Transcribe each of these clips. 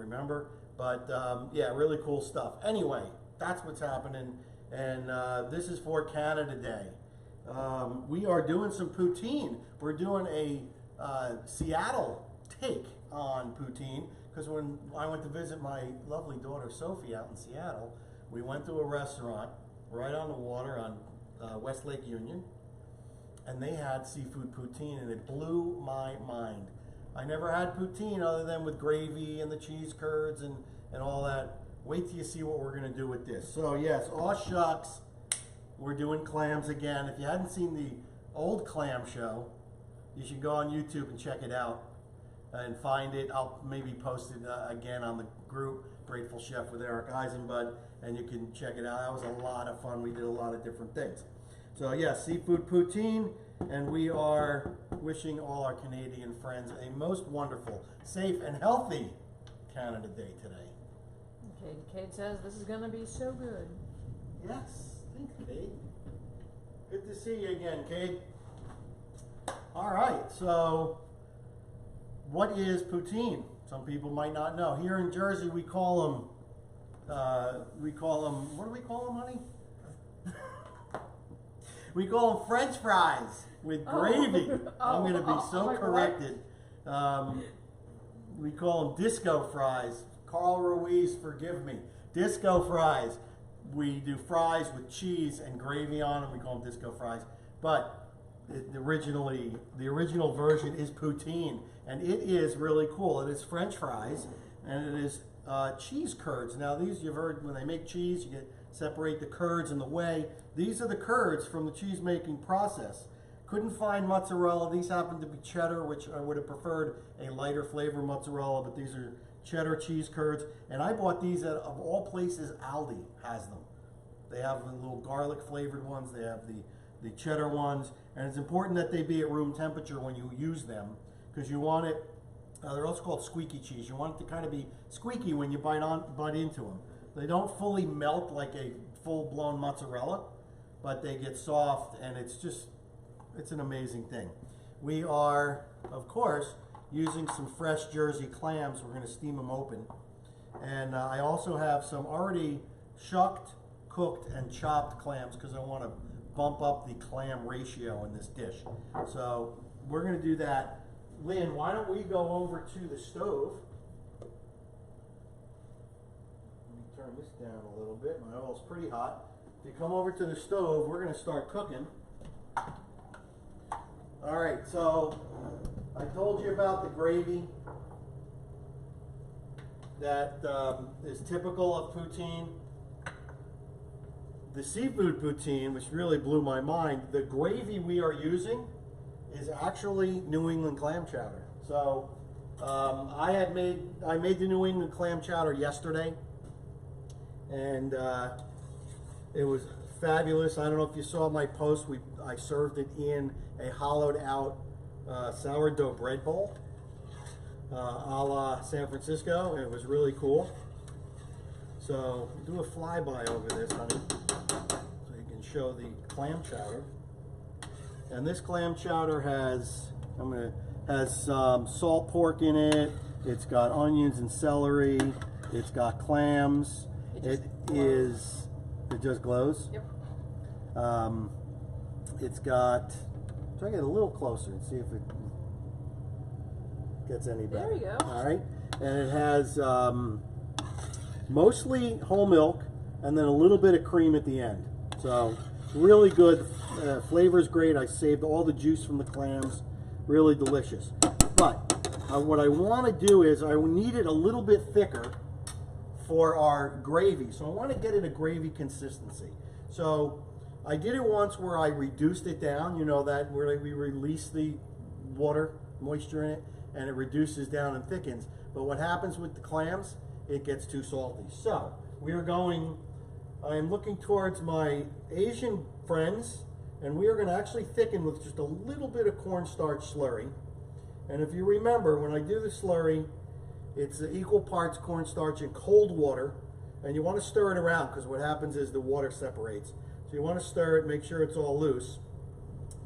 remember. But yeah, really cool stuff. Anyway, that's what's happening, and this is for Canada Day. We are doing some poutine. We're doing a Seattle take on poutine, because when I went to visit my lovely daughter Sophie out in Seattle, we went to a restaurant right on the water on West Lake Union, and they had seafood poutine, and it blew my mind. I never had poutine other than with gravy and the cheese curds and all that. Wait till you see what we're gonna do with this. So yes, aw shucks, we're doing clams again. If you hadn't seen the old clam show, you should go on YouTube and check it out and find it. I'll maybe post it again on the group, Grateful Chef with Eric Eisenbud, and you can check it out. That was a lot of fun. We did a lot of different things. So yeah, seafood poutine, and we are wishing all our Canadian friends a most wonderful, safe, and healthy Canada Day today. Okay, Kate says this is gonna be so good. Yes, thanks, Kate. Good to see you again, Kate. All right, so what is poutine? Some people might not know. Here in Jersey, we call them, what do we call them, honey? We call them French fries with gravy. I'm going to be so corrected. We call them disco fries. Carl Ruiz, forgive me. Disco fries. We do fries with cheese and gravy on them. We call them disco fries. But the original version is poutine, and it is really cool. It is French fries, and it is cheese curds. Now these, you've heard when they make cheese, you separate the curds in the whey. These are the curds from the cheese making process. Couldn't find mozzarella. These happen to be cheddar, which I would have preferred a lighter flavor mozzarella, but these are cheddar cheese curds. And I bought these at, of all places, Aldi has them. They have the little garlic flavored ones. They have the cheddar ones. And it's important that they be at room temperature when you use them, because you want it, they're also called squeaky cheese. You want it to kind of be squeaky when you bite into them. They don't fully melt like a full-blown mozzarella, but they get soft, and it's an amazing thing. We are, of course, using some fresh Jersey clams. We're going to steam them open. And I also have some already shucked, cooked, and chopped clams, because I want to bump up the clam ratio in this dish. So we're going to do that. Lynn, why don't we go over to the stove? Let me turn this down a little bit. My oil's pretty hot. If you come over to the stove, we're going to start cooking. All right, so I told you about the gravy that is typical of poutine. The seafood poutine, which really blew my mind, the gravy we are using is actually New England clam chowder. So I made the New England clam chowder yesterday, and it was fabulous. I don't know if you saw my post. I served it in a hollowed out sourdough bread bowl, a la San Francisco, and it was really cool. So do a flyby over this, honey, so you can show the clam chowder. And this clam chowder has salt pork in it. It's got onions and celery. It's got clams. It just glows. Yep. It's got. Try to get a little closer and see if it gets any better. There you go. All right, and it has mostly whole milk and then a little bit of cream at the end. So really good. Flavor's great. I saved all the juice from the clams. Really delicious. But what I want to do is I need it a little bit thicker for our gravy. So I want to get it a gravy consistency. So I did it once where I reduced it down, you know, that where we release the water, moisture in it, and it reduces down and thickens. But what happens with the clams, it gets too salty. So we are going, I am looking towards my Asian friends, and we are going to actually thicken with just a little bit of cornstarch slurry. And if you remember, when I do the slurry, it's equal parts cornstarch and cold water, and you want to stir it around, because what happens is the water separates. So you want to stir it, make sure it's all loose.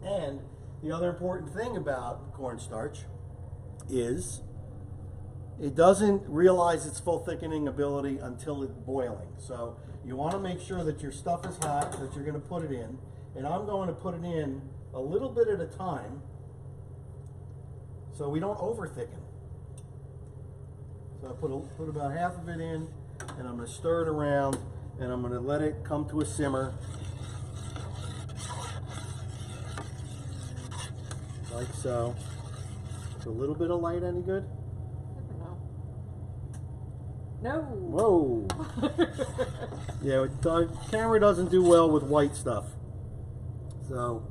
And the other important thing about cornstarch is it doesn't realize its full thickening ability until it's boiling. So you want to make sure that your stuff is hot, that you're going to put it in. And I'm going to put it in a little bit at a time so we don't over thicken. So I put about half of it in, and I'm going to stir it around, and I'm going to let it come to a simmer. Like so. Is a little bit of light any good? No. Whoa. Yeah, the camera doesn't do well with white stuff. So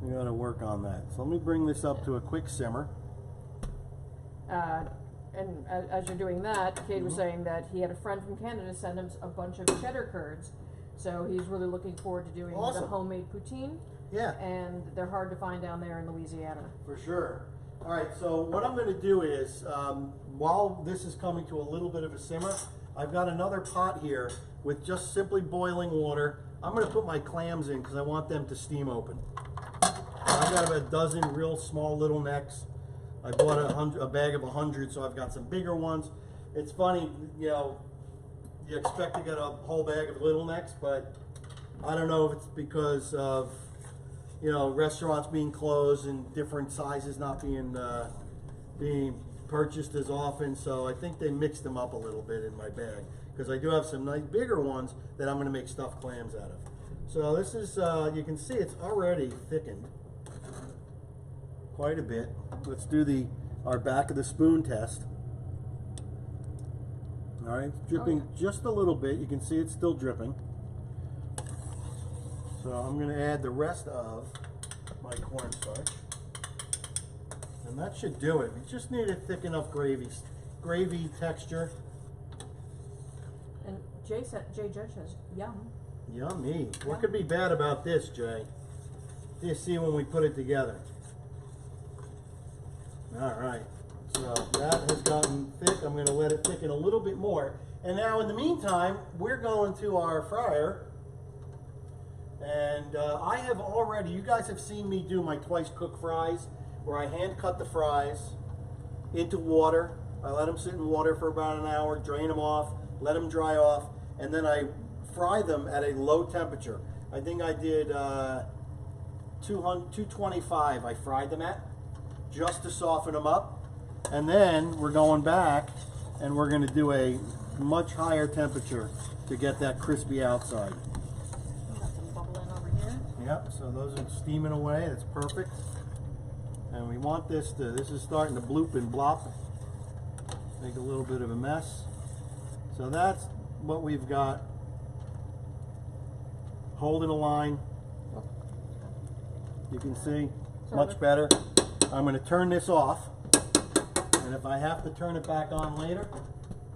we gotta work on that. So let me bring this up to a quick simmer. And as you're doing that, Cade was saying that he had a friend from Canada send him a bunch of cheddar curds. So he's really looking forward to doing the homemade poutine. Yeah. And they're hard to find down there in Louisiana. For sure. All right, so what I'm going to do is, while this is coming to a little bit of a simmer, I've got another pot here with just simply boiling water. I'm going to put my clams in because I want them to steam open. I've got about a dozen real small little necks. I bought a bag of 100, so I've got some bigger ones. It's funny, you know, you expect to get a whole bag of little necks, but I don't know if it's because of, you know, restaurants being closed and different sizes not being purchased as often. So I think they mixed them up a little bit in my bag because I do have some nice bigger ones that I'm going to make stuffed clams out of. So this is, you can see it's already thickened quite a bit. Let's do our back of the spoon test. All right, it's dripping just a little bit. You can see it's still dripping. So I'm going to add the rest of my cornstarch. And that should do it. You just need a thick enough gravy texture. And Jay Judge says, yum. Yummy. What could be bad about this, Jay? You see when we put it together. All right. So that has gotten thick. I'm going to let it thicken a little bit more. And now in the meantime, we're going to our fryer. And I have already, you guys have seen me do my twice cooked fries, where I hand cut the fries into water. I let them sit in water for about an hour, drain them off, let them dry off, and then I fry them at a low temperature. I think I did 225 I fried them at, just to soften them up. And then we're going back and we're going to do a much higher temperature to get that crispy outside. Yep, so those are steaming away. That's perfect. And we want this is starting to bloop and blop. Make a little bit of a mess. So that's what we've got. Holding a line. You can see, much better. I'm going to turn this off. And if I have to turn it back on later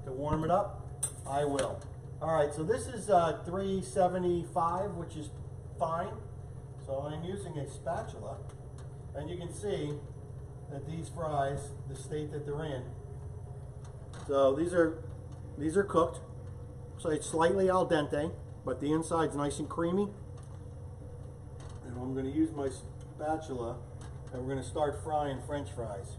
to warm it up, I will. All right, so this is 375, which is fine. So I'm using a spatula, and you can see that these fries, the state that they're in. So these are cooked. So it's slightly al dente, but the inside's nice and creamy. And I'm going to use my spatula, and we're going to start frying French fries.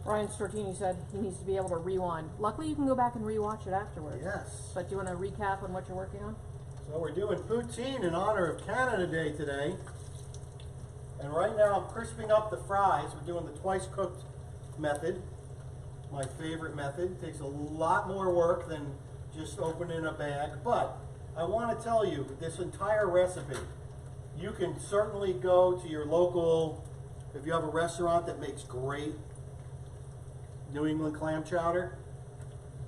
Ryan Stortini said he needs to be able to rewind. Luckily, you can go back and rewatch it afterwards. Yes. But do you want to recap on what you're working on? So we're doing poutine in honor of Canada Day today. And right now I'm crisping up the fries. We're doing the twice cooked method. My favorite method. It takes a lot more work than just opening a bag. But I want to tell you, this entire recipe, you can certainly go to your local, if you have a restaurant that makes great New England clam chowder,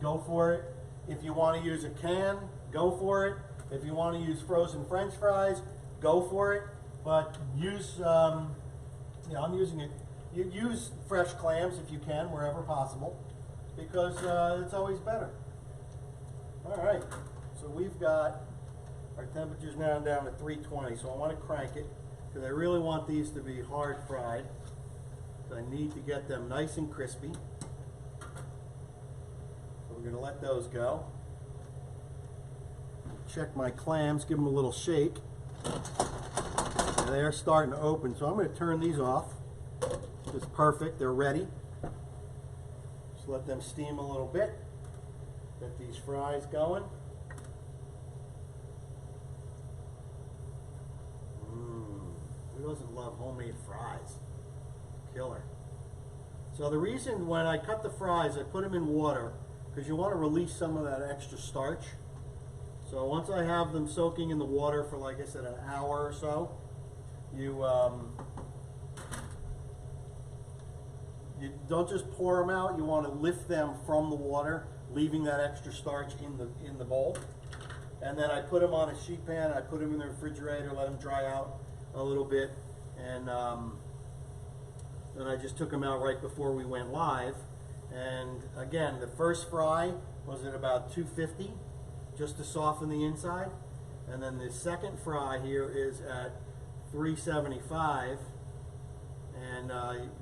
go for it. If you want to use a can, go for it. If you want to use frozen French fries, go for it. But use, you know, I'm using it. You use fresh clams if you can, wherever possible, because it's always better. All right, so we've got our temperatures now down to 320. So I want to crank it because I really want these to be hard fried. So I need to get them nice and crispy. So we're going to let those go. Check my clams, give them a little shake. And they're starting to open, so I'm going to turn these off. It's perfect, they're ready. let them steam a little bit. Get these fries going. Who doesn't love homemade fries? Killer. So the reason when I cut the fries, I put them in water because you want to release some of that extra starch. So once I have them soaking in the water for, like I said, an hour or so, you don't just pour them out. You want to lift them from the water, leaving that extra starch in the bowl. And then I put them on a sheet pan. I put them in the refrigerator, let them dry out a little bit, and then I just took them out right before we went live. And again, the first fry was at about 250, just to soften the inside, and then the second fry here is at 375, and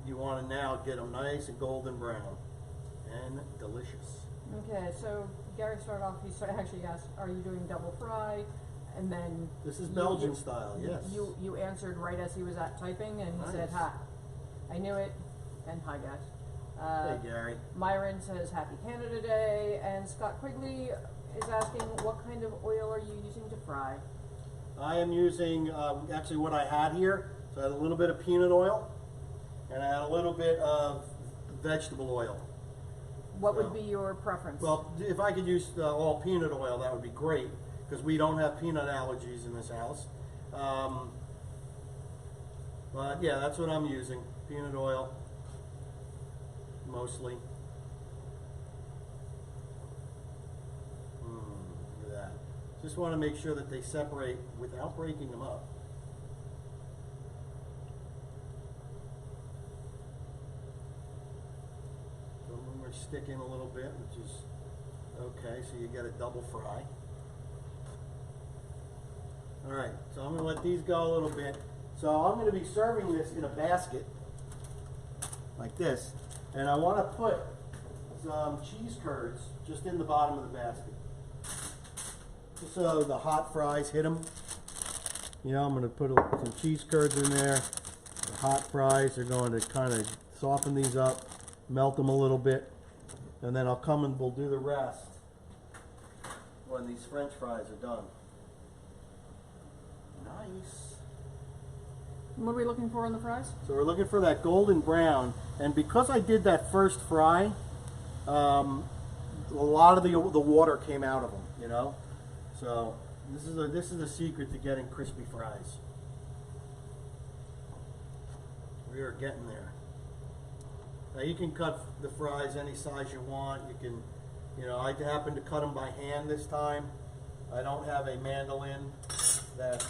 you want to now get them nice and golden brown and delicious. Okay, so Gary started off, actually asked, are you doing double fry? And then this is Belgian style, yes. You answered right as he was typing, and he Nice. said, "Hi, I knew it," and hi guys. Hey Gary. Myron says, "Happy Canada Day," and Scott Quigley is asking, "What kind of oil are you using to fry?" I am using actually what I had here. So I had a little bit of peanut oil, and I had a little bit of vegetable oil. What would be your preference? Well, if I could use all peanut oil, that would be great, because we don't have peanut allergies in this house. But yeah, that's what I'm using. Peanut oil, mostly. Look at that. Just want to make sure that they separate without breaking them up. Some of them are sticking a little bit, which is okay, so you get a double fry. Alright, so I'm going to let these go a little bit. So I'm going to be serving this in a basket, like this. And I want to put some cheese curds just in the bottom of the basket. Just so the hot fries hit them. You know, I'm going to put some cheese curds in there. The hot fries are going to kind of soften these up, melt them a little bit. And then I'll come and we'll do the rest when these French fries are done. Nice. What are we looking for on the fries? So we're looking for that golden brown, and because I did that first fry, a lot of the water came out of them, you know. So this is a secret to getting crispy fries. We are getting there. Now you can cut the fries any size you want. You can, you know, I happen to cut them by hand this time. I don't have a mandolin that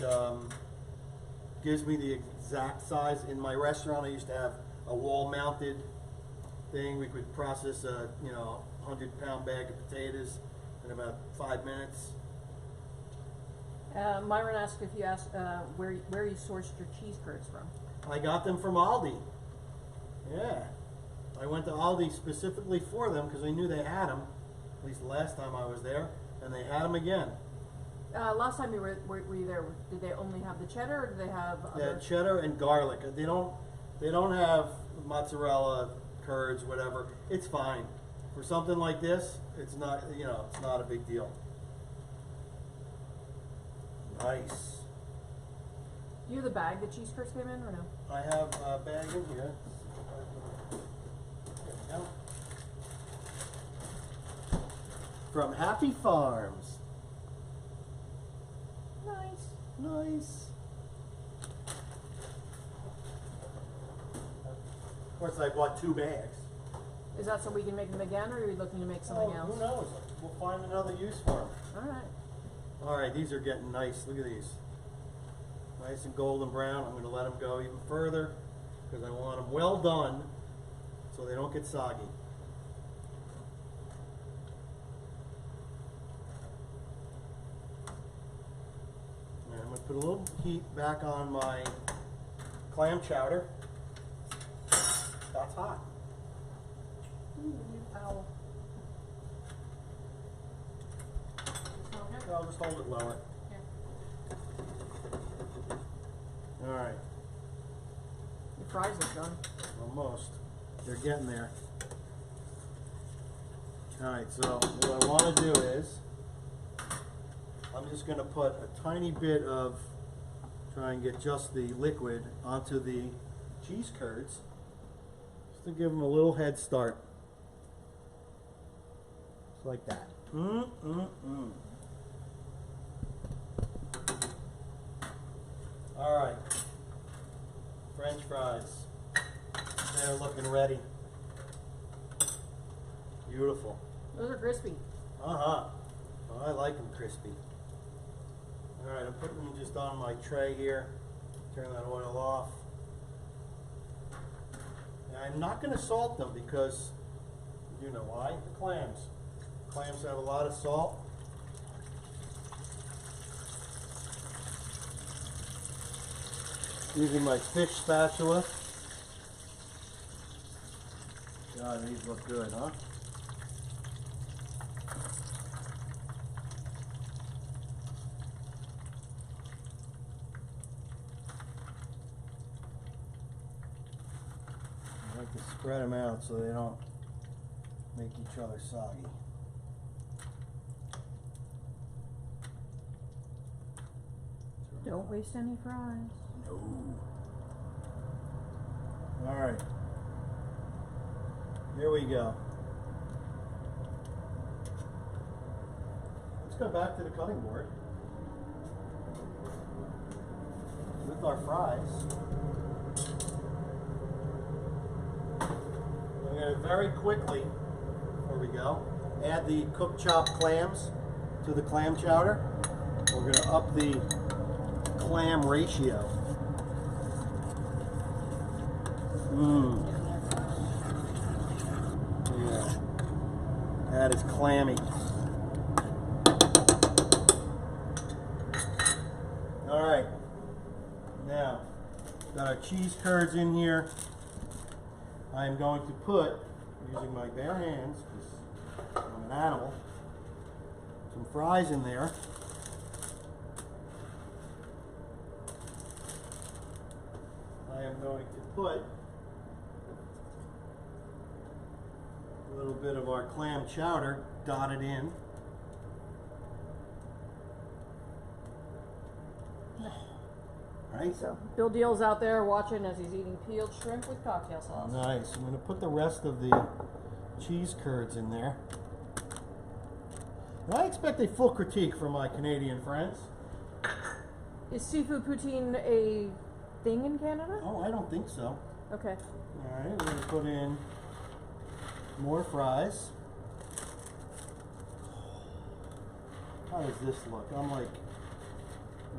gives me the exact size. In my restaurant, I used to have a wall-mounted thing. We could process a 100-pound bag of potatoes in about 5 minutes. Myron asked if you asked where you sourced your cheese curds from. I got them from Aldi. Yeah, I went to Aldi specifically for them because I knew they had them. At least the last time I was there, and they had them again. Last time you were you there? Did they only have the cheddar, or did they have other? Yeah, cheddar and garlic. They don't have mozzarella, curds, whatever. It's fine for something like this. It's not, it's not a big deal. Nice. Do you have the bag that cheese curds came in, or no? I have a bag in here. There we go. From Happy Farms. Nice. Nice. Of course, I bought 2 bags. Is that so we can make them again, or are you looking to make something else? Who knows? We'll find another use for them. All right. All right, these are getting nice. Look at these. Nice and golden brown. I'm going to let them go even further because I want them well done so they don't get soggy. And I'm going to put a little heat back on my clam chowder. That's hot. Ooh, you foul. I'll just hold it lower. Yeah. All right. Your fries are done. Almost. They're getting there. Alright, so what I want to do is, I'm just going to put a tiny bit of, try and get just the liquid onto the cheese curds, just to give them a little head start. Just like that. Alright, French fries. They're looking ready. Beautiful. Those are crispy. Oh, I like them crispy. Alright, I'm putting them just on my tray here. Turn that oil off. And I'm not going to salt them because, you know why? The clams. Clams have a lot of salt. Using my fish spatula. God, these look good, huh? I like to spread them out so they don't make each other soggy. Don't waste any fries. No. All right. Here we go. Let's go back to the cutting board with our fries. We're going to very quickly, before we go, add the cooked chopped clams to the clam chowder. We're going to up the clam ratio. Yeah. That is clammy. Alright. Now, got our cheese curds in here. I am going to put, using my bare hands, because I'm an animal, some fries in there. I am going to put a little bit of our clam chowder dotted in. Right? So Bill Deal's out there watching as he's eating peeled shrimp with cocktail sauce. Nice. I'm going to put the rest of the cheese curds in there. And I expect a full critique from my Canadian friends. Is seafood poutine a thing in Canada? Oh, I don't think so. Okay. Alright, we're going to put in more fries. How does this look? I'm like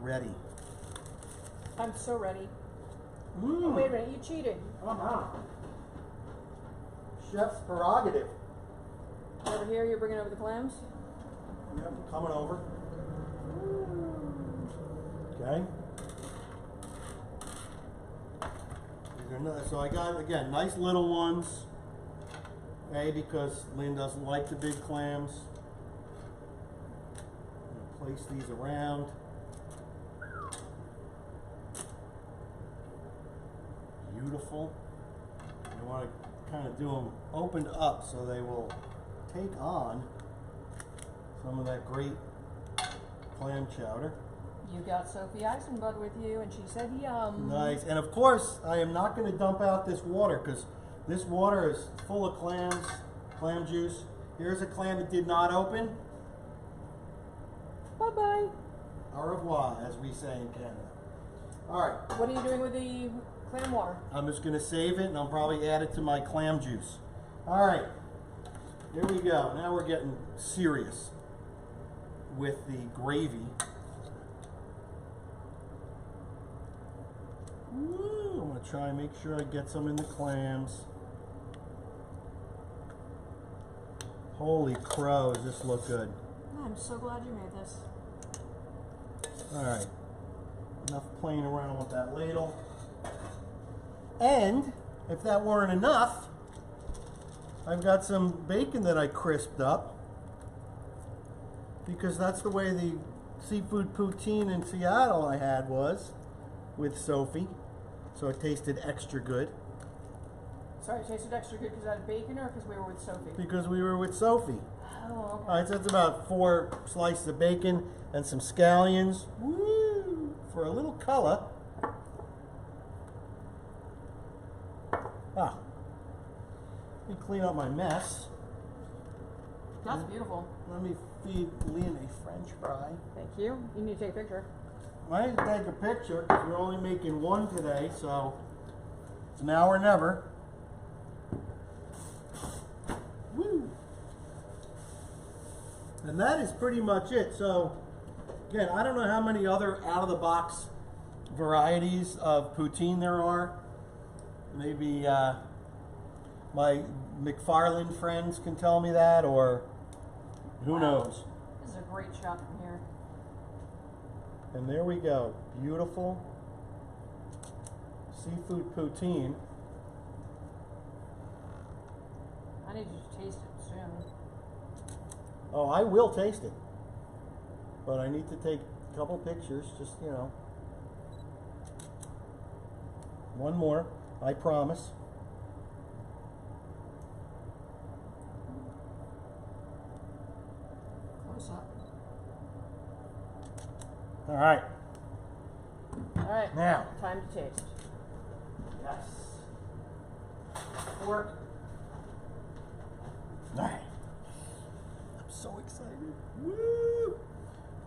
ready. I'm so ready. Oh, wait a minute, you cheated. Chef's prerogative. Over here, you're bringing over the clams? Yep, I'm coming over. Okay. So I got, again, nice little ones. A, because Lynn doesn't like the big clams. I'm going to place these around. Beautiful. You want to kind of do them opened up so they will take on some of that great clam chowder. You got Sophie Eisenbud with you, and she said yum. Nice. And of course, I am not going to dump out this water because this water is full of clams, clam juice. Here's a clam that did not open. Bye-bye. Au revoir, as we say in Canada. All right. What are you doing with the clam water? I'm just going to save it, and I'll probably add it to my clam juice. All right. Here we go. Now we're getting serious with the gravy. Ooh, I'm going to try and make sure I get some in the clams. Holy crow, does this look good. I'm so glad you made this. Alright, enough playing around with that ladle. And, if that weren't enough, I've got some bacon that I crisped up. Because that's the way the seafood poutine in Seattle I had was with Sophie. So it tasted extra good. sorry, it tasted extra good because I had bacon or because we were with Sophie? Because we were with Sophie. Oh, okay. Alright, so that's about 4 slices of bacon and some scallions. Woo! For a little color. Ah. Let me clean up my mess. That's beautiful. Let me feed Lynn a French fry. Thank you. You need to take a picture. I need to take a picture because we're only making one today, so it's now or never. Woo! And that is pretty much it. So, again, I don't know how many other out-of-the-box varieties of poutine there are. Maybe my McFarland friends can tell me that, or who knows. This is a great shot from here. And there we go. Beautiful seafood poutine. I need you to taste it soon. Oh, I will taste it. But I need to take a couple pictures, just, you know. One more, I promise. Close up. All right. Alright, Now. time to taste. Yes. Fork. All right. I'm so excited. Woo!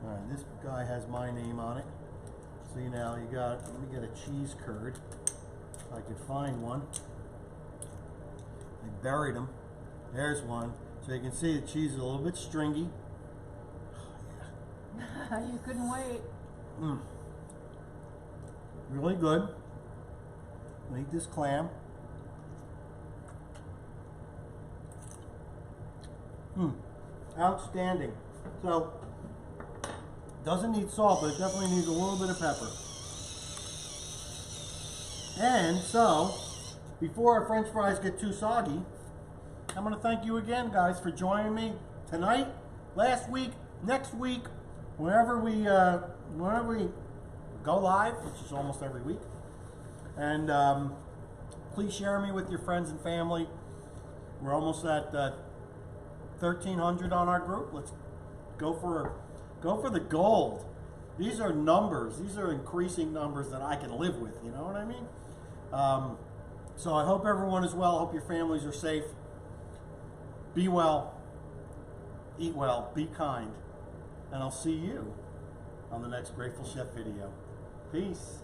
All right, this guy has my name on it. See now, you got, let me get a cheese curd. If I could find one. I buried them. There's one. So you can see the cheese is a little bit stringy. You couldn't wait. Mm. Really good. Eat this clam. Outstanding. So, doesn't need salt, but it definitely needs a little bit of pepper. And so, before our French fries get too soggy, I'm going to thank you again, guys, for joining me tonight, last week, next week, whenever we go live, which is almost every week. And please share me with your friends and family. We're almost at 1,300 on our group. Let's go for the gold. These are numbers. These are increasing numbers that I can live with. You know what I mean? So I hope everyone is well. I hope your families are safe. Be well. Eat well. Be kind. And I'll see you on the next Grateful Chef video. Peace.